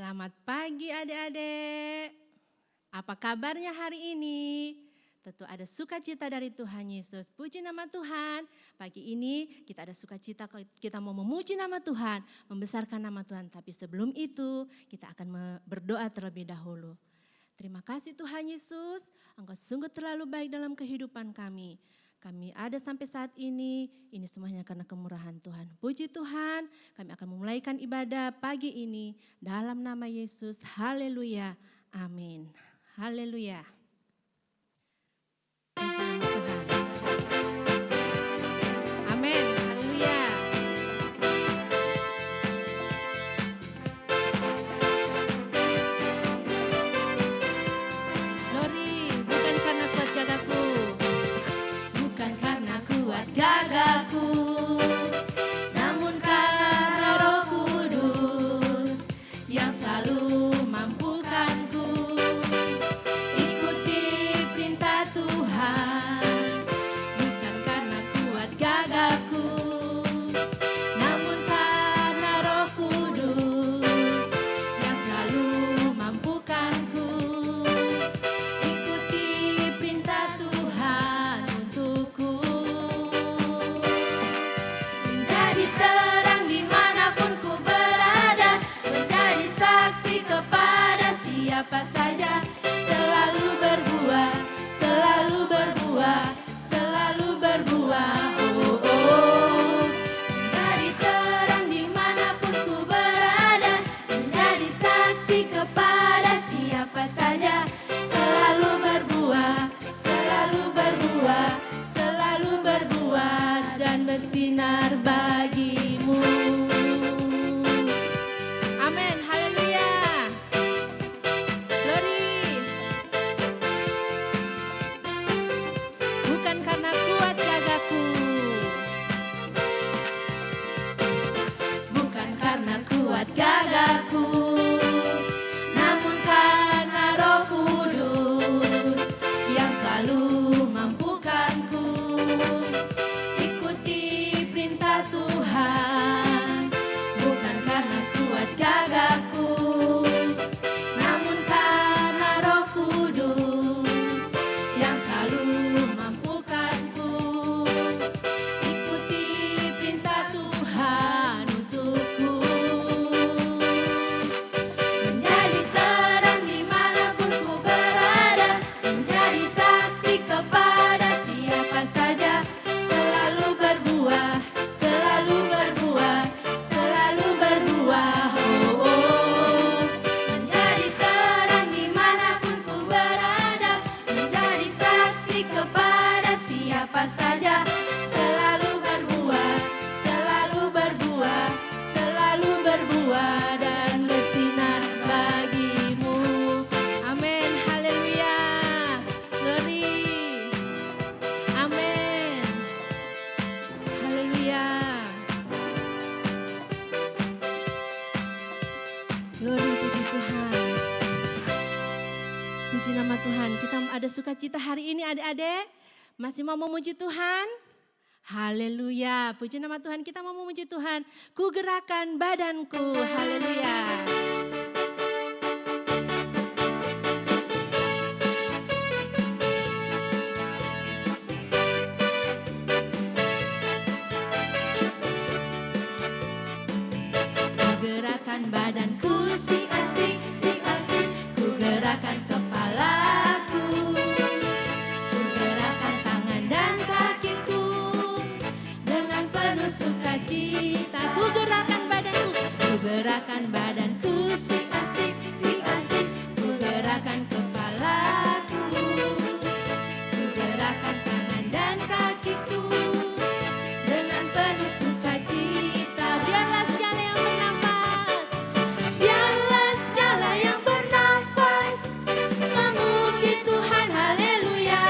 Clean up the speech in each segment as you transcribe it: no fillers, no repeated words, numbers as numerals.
Selamat pagi adik-adik. Apa kabarnya hari ini? Tentu ada sukacita dari Tuhan Yesus. Puji nama Tuhan. Pagi ini kita ada sukacita, kita mau memuji nama Tuhan, membesarkan nama Tuhan. Tapi sebelum itu kita akan berdoa terlebih dahulu. Terima kasih Tuhan Yesus, Engkau sungguh terlalu baik dalam kehidupan kami. Kami ada sampai saat ini semuanya karena kemurahan Tuhan. Puji Tuhan, kami akan memulaikan ibadah pagi ini dalam nama Yesus. Haleluya, amin. Haleluya. Puji nama Tuhan. Amin, haleluya. Glory, bukan karena kuat gagahku. Gagaku, namun karena Roh Kudus yang selalu mampukanku ikuti perintah Tuhan. Bukan karena kuat gagaku, namun karena Roh Kudus yang selalu mampukanku ikuti perintah Tuhan untukku. Terang dimanapun ku berada, menjadi saksi kepada siapa saja, selalu berbuah, selalu berbuah, selalu berbuah. Oh, oh. Menjadi terang dimanapun ku berada, menjadi saksi kepada siapa saja, selalu berbuah, selalu berbuah, selalu berbuah dan bersinar bagimu. Amin, haleluya. Glory. Bukan karena kuat gagahku. Bukan karena kuat gagahku, namun karena Roh Kudus yang selalu mampukanku ikuti perintah Tuhan. Bukan karena kuat gagahku, namun karena Roh Kudus yang selalu mampukanku ikuti perintah Tuhan untukku. Menjadi terang dimanapun ku berada, menjadi saksi kepada siapa saja, selalu berbuah, selalu berbuah, selalu berbuah. Oh, oh. Menjadi terang dimanapun ku berada, menjadi saksi kepada siapa saja, selalu berbuah, selalu berbuah, selalu berbuah dan bersinar bagimu. Amin, haleluya. Glory. Amin. Haleluya. Glory, puji Tuhan. Puji nama Tuhan. Kita ada sukacita hari ini adik-adik. Masih mau memuji Tuhan? Haleluya. Puji nama Tuhan. Kita mau memuji Tuhan. Ku gerakan badanku. Haleluya. Ku gerakan badanku si asik, ku gerakan kepalaku, ku gerakan tangan dan kakiku dengan penuh sukacita. Ku gerakan badanku, ku gerakan badanku si asik, ku gerakan kepalaku, ku gerakan tangan dan kakiku dengan penuh sukacita. Biarlah segala yang bernafas, biarlah segala yang bernafas memuji Tuhan, haleluya.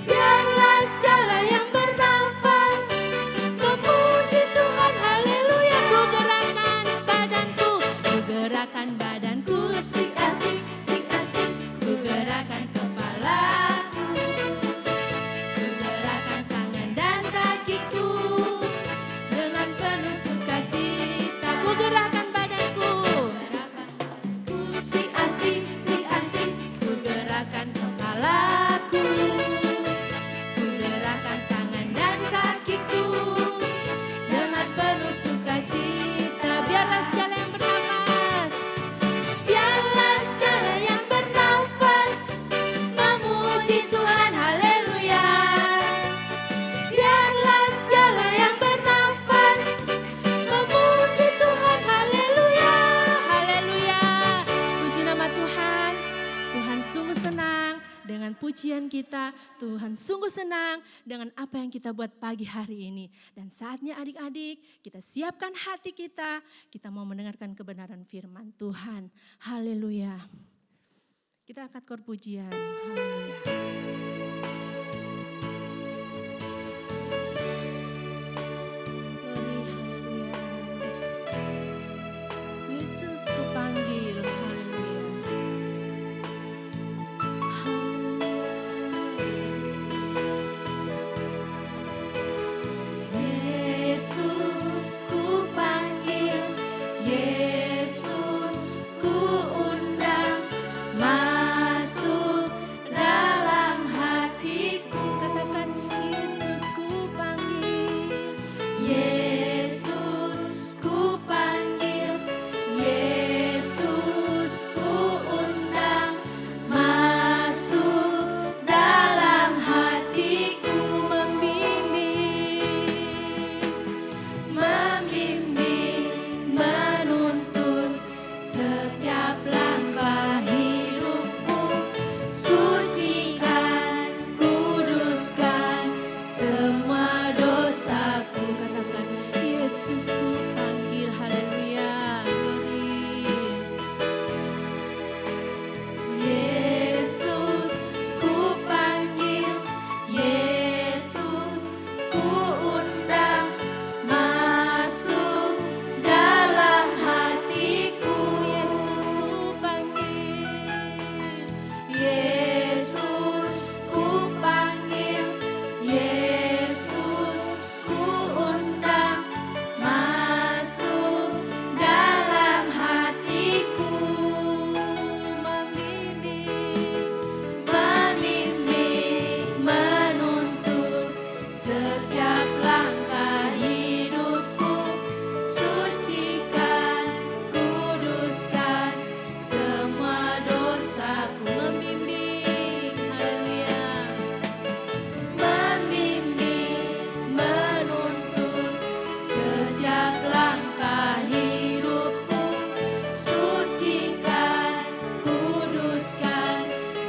Biarlah segala yang bernafas memuji Tuhan, haleluya. Ku gerakan badanku, ku gerakan badanku si asik, ku gerakan kepalaku, ku gerakan tangan dan kakiku dengan penuh sukacita. Ku gerakan badanku, pujian kita. Tuhan sungguh senang dengan apa yang kita buat pagi hari ini. Dan saatnya adik-adik kita siapkan hati kita. Kita mau mendengarkan kebenaran firman Tuhan. Haleluya. Kita angkat kor pujian. Haleluya. Yesus ku panggil, haleluya. Yesus ku panggil, Yesus ku undang, masuk dalam hatiku. Katakan Yesus ku panggil, Yesus ku panggil, Yesus ku undang, masuk dalam hatiku. Membimbing, menuntun setiap langkah hidupku. Sucikan, kuduskan semua dosaku. katakan Yesus ku panggil, haleluya. Glory. Yesus ku panggil, Yesus ku undang, masuk dalam hatiku. Yesus ku panggil, Yesus ku panggil, Yesus ku undang, masuk dalam hatiku. Membimbing, menuntun setiap langkah hidupku. Sucikan, kuduskan semua dosaku. membimbing, haleluya. Membimbing, menuntun setiap langkah hidupku. Sucikan, kuduskan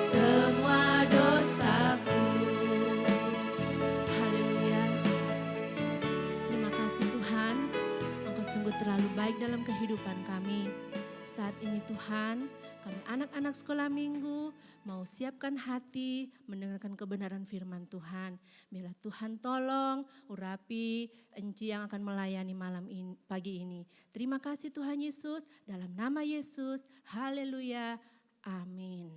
semua dosaku. Haleluya. Terima kasih Tuhan, Engkau sungguh terlalu baik dalam kehidupan kami. Saat ini Tuhan, kami anak-anak sekolah minggu mau siapkan hati mendengarkan kebenaran firman Tuhan. Bila Tuhan tolong urapi Enci yang akan melayani malam ini, pagi ini. Terima kasih Tuhan Yesus, dalam nama Yesus, haleluya, amin.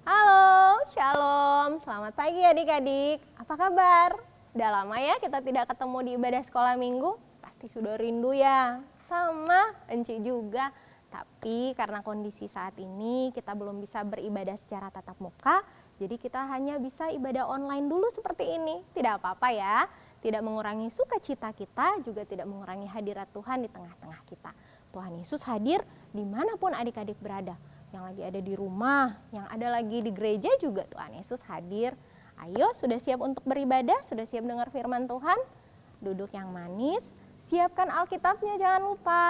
Halo, shalom, selamat pagi adik-adik. Apa kabar? Udah lama ya kita tidak ketemu di ibadah sekolah minggu? Pasti sudah rindu ya. Sama, Enci juga. Tapi karena kondisi saat ini kita belum bisa beribadah secara tatap muka, jadi kita hanya bisa ibadah online dulu seperti ini. Tidak apa-apa ya, tidak mengurangi sukacita kita, juga tidak mengurangi hadirat Tuhan di tengah-tengah kita. Tuhan Yesus hadir dimanapun adik-adik berada. Yang lagi ada di rumah, yang ada lagi di gereja juga Tuhan Yesus hadir. Ayo, sudah siap untuk beribadah? Sudah siap dengar firman Tuhan? Duduk yang manis, siapkan Alkitabnya jangan lupa.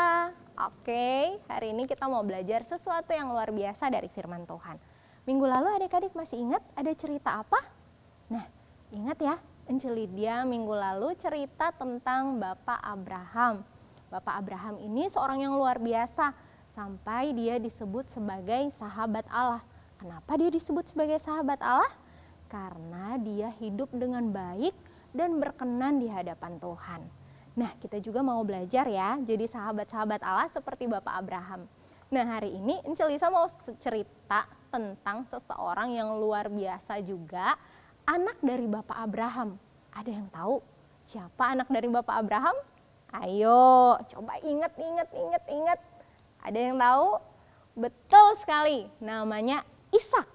Oke, hari ini kita mau belajar sesuatu yang luar biasa dari firman Tuhan. Minggu lalu adik-adik masih ingat ada cerita apa? Nah, ingat ya, Enci Lydia minggu lalu cerita tentang Bapak Abraham. Bapak Abraham ini seorang yang luar biasa, sampai dia disebut sebagai sahabat Allah. Kenapa dia disebut sebagai sahabat Allah? Karena dia hidup dengan baik dan berkenan di hadapan Tuhan. Nah, kita juga mau belajar ya, jadi sahabat-sahabat Allah seperti Bapak Abraham. Nah, hari ini Enci Lisa mau cerita tentang seseorang yang luar biasa juga, anak dari Bapak Abraham. Ada yang tahu siapa anak dari Bapak Abraham? Ayo, coba ingat. Ada yang tahu? Betul sekali, namanya Ishak.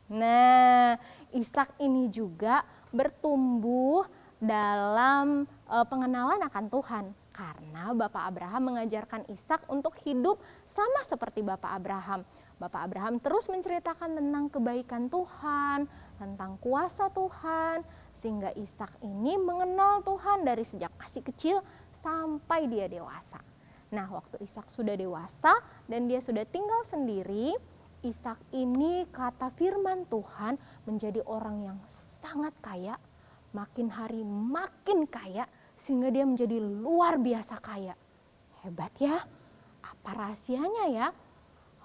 Nah, Ishak ini juga bertumbuh dalam pengenalan akan Tuhan. Karena Bapak Abraham mengajarkan Ishak untuk hidup sama seperti Bapak Abraham. Bapak Abraham terus menceritakan tentang kebaikan Tuhan, tentang kuasa Tuhan, sehingga Ishak ini mengenal Tuhan dari sejak masih kecil sampai dia dewasa. Nah, waktu Ishak sudah dewasa dan dia sudah tinggal sendiri, Ishak ini kata firman Tuhan menjadi orang yang sangat kaya, makin hari makin kaya, sehingga dia menjadi luar biasa kaya. Hebat ya, apa rahasianya ya?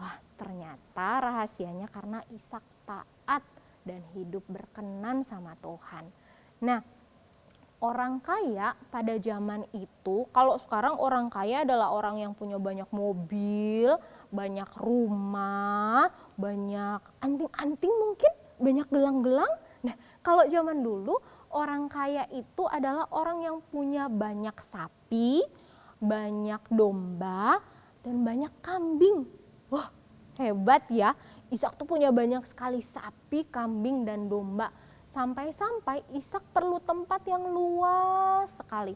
Wah, ternyata rahasianya karena Ishak taat dan hidup berkenan sama Tuhan. Nah, orang kaya pada zaman itu, kalau sekarang orang kaya adalah orang yang punya banyak mobil, banyak rumah, banyak anting-anting mungkin, banyak gelang-gelang. Nah, kalau zaman dulu orang kaya itu adalah orang yang punya banyak sapi, banyak domba, dan banyak kambing. Wah, hebat ya. Ishak tuh punya banyak sekali sapi, kambing, dan domba. Sampai-sampai Ishak perlu tempat yang luas sekali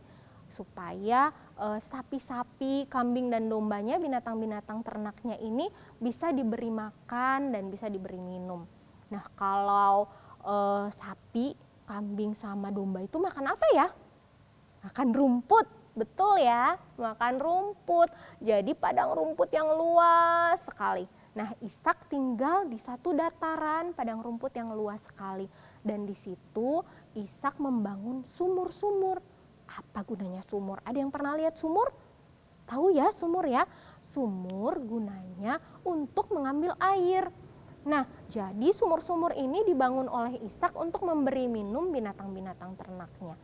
supaya sapi-sapi, kambing dan dombanya, binatang-binatang ternaknya ini bisa diberi makan dan bisa diberi minum. Nah, kalau sapi, kambing sama domba itu makan apa ya? Makan rumput, betul ya, makan rumput. Jadi padang rumput yang luas sekali. Nah, Ishak tinggal di satu dataran padang rumput yang luas sekali. Dan di situ Ishak membangun sumur-sumur. Apa gunanya sumur? Ada yang pernah lihat sumur? Tahu ya sumur ya? Sumur gunanya untuk mengambil air. Nah, jadi sumur-sumur ini dibangun oleh Ishak untuk memberi minum binatang-binatang ternaknya.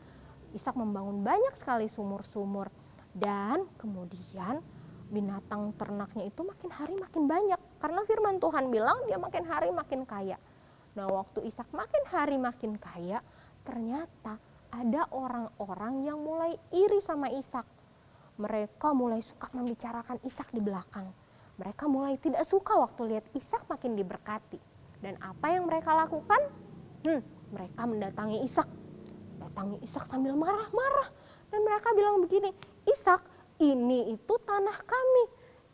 Ishak membangun banyak sekali sumur-sumur. Dan kemudian binatang ternaknya itu makin hari makin banyak. Karena firman Tuhan bilang dia makin hari makin kaya. Nah, waktu Ishak makin hari makin kaya, ternyata ada orang-orang yang mulai iri sama Ishak. Mereka mulai suka membicarakan Ishak di belakang. Mereka mulai tidak suka waktu lihat Ishak makin diberkati. Dan apa yang mereka lakukan? Mereka mendatangi Ishak. Datangi Ishak sambil marah-marah. Dan mereka bilang begini, Ishak, ini itu tanah kami.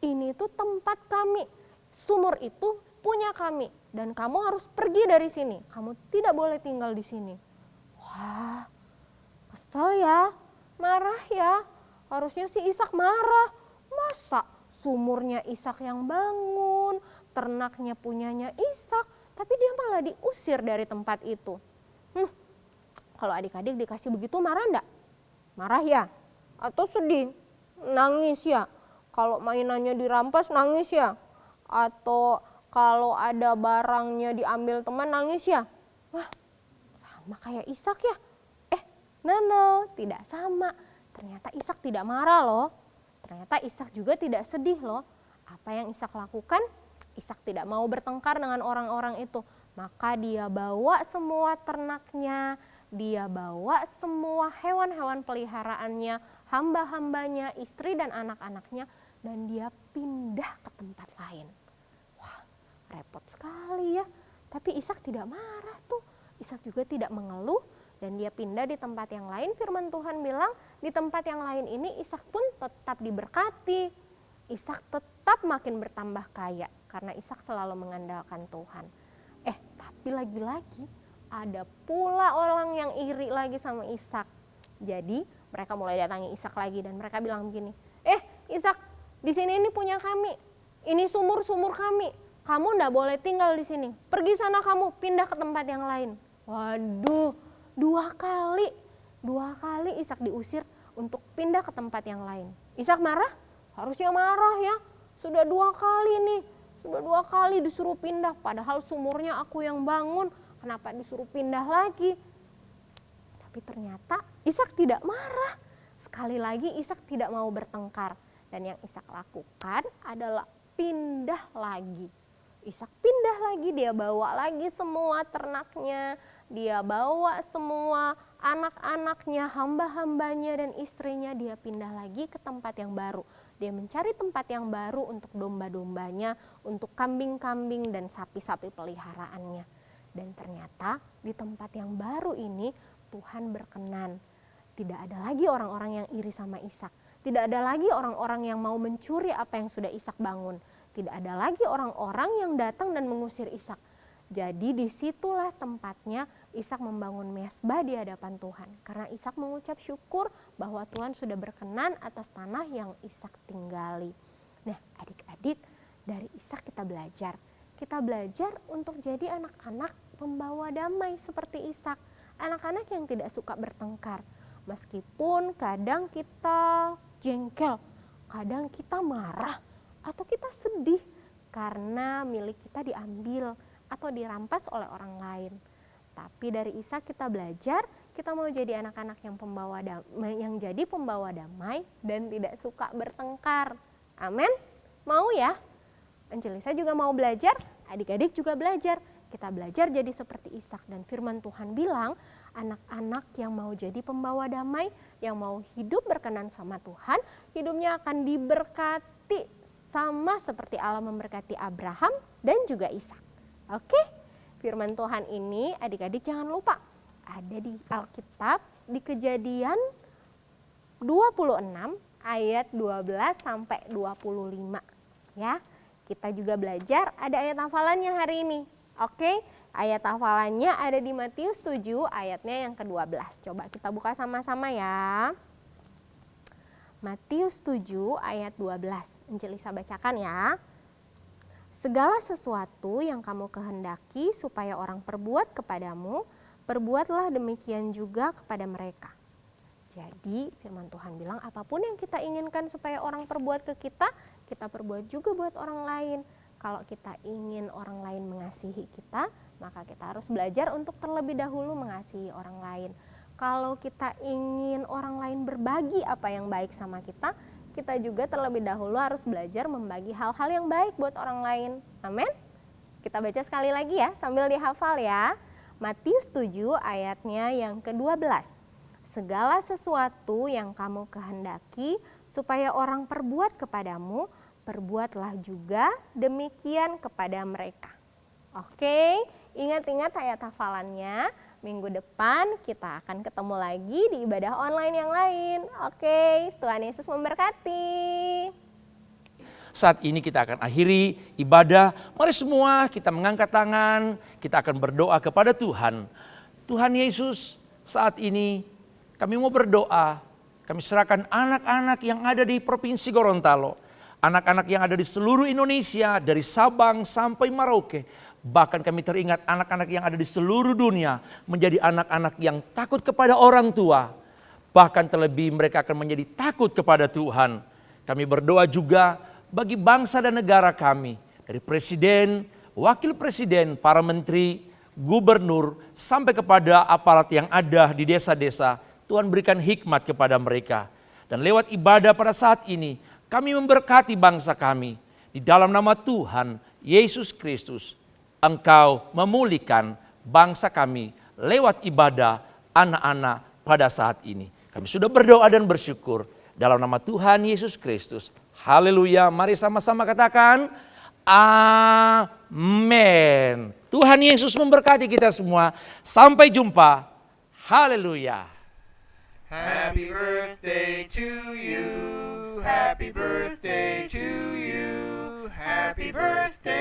Ini itu tempat kami. Sumur itu punya kami. Dan kamu harus pergi dari sini. Kamu tidak boleh tinggal di sini. Wah, kesel ya, marah ya. Harusnya si Ishak marah. Masa sumurnya Ishak yang bangun, ternaknya punyanya Ishak, tapi dia malah diusir dari tempat itu. Kalau adik-adik dikasih begitu marah enggak? Marah ya? Atau sedih? Nangis ya? Kalau mainannya dirampas nangis ya? Atau kalau ada barangnya diambil teman nangis ya? Wah, sama kayak Ishak ya? No, tidak sama. Ternyata Ishak tidak marah loh. Ternyata Ishak juga tidak sedih loh. Apa yang Ishak lakukan? Ishak tidak mau bertengkar dengan orang-orang itu. Maka dia bawa semua ternaknya, dia bawa semua hewan-hewan peliharaannya, hamba-hambanya, istri dan anak-anaknya, dan dia pindah ke tempat lain. Wah, repot sekali ya. Tapi Ishak tidak marah tuh. Ishak juga tidak mengeluh. Dan dia pindah di tempat yang lain. Firman Tuhan bilang di tempat yang lain ini Ishak pun tetap diberkati. Ishak tetap makin bertambah kaya karena Ishak selalu mengandalkan Tuhan. Tapi lagi-lagi ada pula orang yang iri lagi sama Ishak. Jadi mereka mulai datangi Ishak lagi dan mereka bilang begini, Ishak, di sini ini punya kami. Ini sumur-sumur kami. Kamu ndak boleh tinggal di sini. Pergi sana kamu, pindah ke tempat yang lain. Waduh. Dua kali Ishak diusir untuk pindah ke tempat yang lain. Ishak marah? Harusnya marah ya. Sudah 2 kali nih. Sudah 2 kali disuruh pindah. Padahal sumurnya aku yang bangun. Kenapa disuruh pindah lagi? Tapi ternyata Ishak tidak marah. Sekali lagi Ishak tidak mau bertengkar. Dan yang Ishak lakukan adalah pindah lagi. Ishak pindah lagi, dia bawa lagi semua ternaknya, dia bawa semua anak-anaknya, hamba-hambanya dan istrinya, dia pindah lagi ke tempat yang baru. Dia mencari tempat yang baru untuk domba-dombanya, untuk kambing-kambing dan sapi-sapi peliharaannya. Dan ternyata di tempat yang baru ini Tuhan berkenan. Tidak ada lagi orang-orang yang iri sama Ishak. Tidak ada lagi orang-orang yang mau mencuri apa yang sudah Ishak bangun. Tidak ada lagi orang-orang yang datang dan mengusir Ishak. Jadi disitulah tempatnya Ishak membangun mezbah di hadapan Tuhan. Karena Ishak mengucap syukur bahwa Tuhan sudah berkenan atas tanah yang Ishak tinggali. Nah, adik-adik, dari Ishak kita belajar. kita belajar untuk jadi anak-anak pembawa damai seperti Ishak. Anak-anak yang tidak suka bertengkar. Meskipun kadang kita jengkel, kadang kita marah, atau kita sedih karena milik kita diambil atau dirampas oleh orang lain. Tapi dari Ishak kita belajar, kita mau jadi anak-anak yang jadi pembawa damai dan tidak suka bertengkar. Amin. Mau ya? Angelisa juga mau belajar, adik-adik juga belajar. Kita belajar jadi seperti Ishak, dan firman Tuhan bilang anak-anak yang mau jadi pembawa damai, yang mau hidup berkenan sama Tuhan, hidupnya akan diberkati sama seperti Allah memberkati Abraham dan juga Ishak. Oke? Firman Tuhan ini adik-adik jangan lupa ada di Alkitab di Kejadian 26 ayat 12 sampai 25 ya. Kita juga belajar ada ayat hafalannya hari ini. Oke, ayat hafalannya ada di Matius 7 ayatnya yang ke-12. Coba kita buka sama-sama ya. Matius 7 ayat 12. Angelisa bacakan ya. Segala sesuatu yang kamu kehendaki supaya orang perbuat kepadamu, perbuatlah demikian juga kepada mereka. Jadi firman Tuhan bilang apapun yang kita inginkan supaya orang perbuat ke kita, kita perbuat juga buat orang lain. Kalau kita ingin orang lain mengasihi kita, maka kita harus belajar untuk terlebih dahulu mengasihi orang lain. Kalau kita ingin orang lain berbagi apa yang baik sama kita, kita juga terlebih dahulu harus belajar membagi hal-hal yang baik buat orang lain. Amin. Kita baca sekali lagi ya, sambil dihafal ya. Matius 7 ayatnya yang ke-12. Segala sesuatu yang kamu kehendaki supaya orang perbuat kepadamu, perbuatlah juga demikian kepada mereka. Oke, ingat-ingat ayat hafalannya. Minggu depan kita akan ketemu lagi di ibadah online yang lain. Oke, Tuhan Yesus memberkati. Saat ini kita akan akhiri ibadah. Mari semua kita mengangkat tangan, kita akan berdoa kepada Tuhan. Tuhan Yesus, saat ini kami mau berdoa. Kami serahkan anak-anak yang ada di Provinsi Gorontalo. Anak-anak yang ada di seluruh Indonesia, dari Sabang sampai Merauke. Bahkan kami teringat anak-anak yang ada di seluruh dunia menjadi anak-anak yang takut kepada orang tua. Bahkan terlebih mereka akan menjadi takut kepada Tuhan. Kami berdoa juga bagi bangsa dan negara kami. Dari presiden, wakil presiden, para menteri, gubernur, sampai kepada aparat yang ada di desa-desa. Tuhan berikan hikmat kepada mereka. Dan lewat ibadah pada saat ini, kami memberkati bangsa kami. Di dalam nama Tuhan Yesus Kristus, Engkau memulihkan bangsa kami lewat ibadah anak-anak pada saat ini. Kami sudah berdoa dan bersyukur dalam nama Tuhan Yesus Kristus. Haleluya, mari sama-sama katakan amin. Tuhan Yesus memberkati kita semua. Sampai jumpa. Haleluya. Happy birthday to you. Happy birthday to you. Happy birthday.